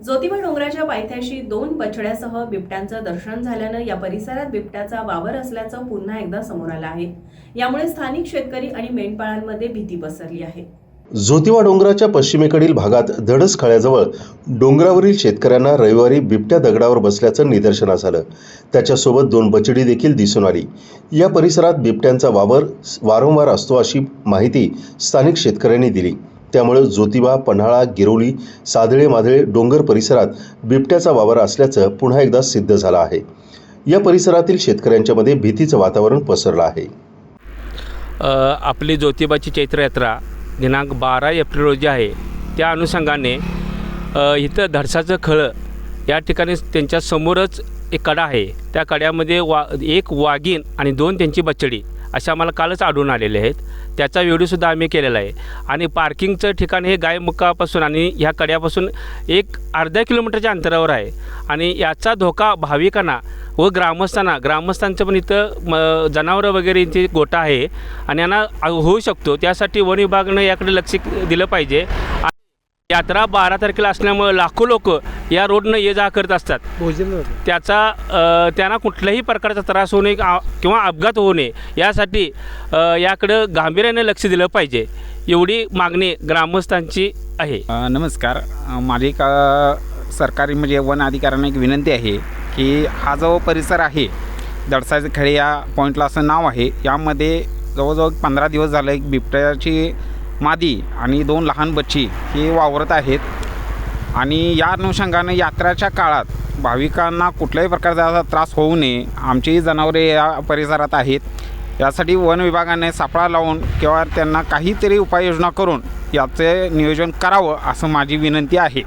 ज्योतिबा डोंगराच्या पायथ्याशी 2 बछड्यासह बिबट्यांचं दर्शन झाल्यानं या परिसरात बिबट्याचा वावर असल्याचं पुन्हा एकदा समोर आलं आहे। यामुळे स्थानिक शेतकरी आणि मेंढपाळांमध्ये भीती पसरली आहे। ज्योतिबा डोंगराच्या पश्चिमेकडील भागात धडसखळ्याजवळ डोंगरावरील शेतकऱ्यांना रविवारी बिबट्या दगडावर बसल्याचं निदर्शनास आलं। त्याच्यासोबत 2 बछडी देखील दिसून आली। या परिसरात बिबट्यांचा वावर वारंवार असतो अशी माहिती स्थानिक शेतकऱ्यांनी दिली। त्यामुळे ज्योतिबा, पन्हाळा, गिरोली, सादळे मादळे डोंगर परिसरात बिबट्याचा वावर असल्याचं पुन्हा एकदा सिद्ध झालं आहे। या परिसरातील शेतकऱ्यांच्या मध्ये भीतीचं वातावरण पसरलं आहे। आपली ज्योतिबाची चैत्र यात्रा दिनांक 12 एप्रिल रोजी आहे। त्या अनुषंगाने इथं धडसाचं खळं या ठिकाणी त्यांच्या समोरच एक कडा आहे। त्या कड्यामध्ये एक वाघीण आणि 2 त्यांची बछडी अशा आम्हाला कालच आढळून आलेले आहेत। त्याचा व्हिडिओसुद्धा आम्ही केलेला आहे। आणि पार्किंगचं ठिकाण हे गायमुखापासून आणि ह्या कड्यापासून एक अर्ध्या किलोमीटरच्या अंतरावर आहे। आणि याचा धोका भाविकांना व ग्रामस्थांचं पण इथं जनावरं वगैरे इथे गोठा आहे आणि यांना होऊ शकतो। त्यासाठी वन विभागानं याकडे लक्ष दिलं पाहिजे। यात्रा 12 तारखेला असल्यामुळे लाखो लोक या रोडनं ये जा करत असतात। त्यांना कुठल्याही प्रकारचा त्रास होऊ नये किंवा अपघात होऊ नये यासाठी याकडं गांभीर्याने लक्ष दिलं पाहिजे, एवढी मागणी ग्रामस्थांची आहे। नमस्कार, माझी सरकारी म्हणजे वन अधिकाऱ्यांना एक विनंती आहे की हा जो परिसर आहे दडसाचे खळे या पॉईंटला असं नाव आहे, यामध्ये जवळजवळ 15 दिवस झालं एक बिबट्याची मादी आणि 2 लहान बच्ची हे वावरत आहेत। आणि या अनुषंगानं यात्राच्या काळात भाविकांना कुठल्याही प्रकारचा त्रास होऊ नये, आमचीही जनावरे या परिसरात आहेत। यासाठी वन विभागाने सापळा लावून किंवा त्यांना काहीतरी उपाययोजना करून याचे नियोजन करावं असं माझी विनंती आहे।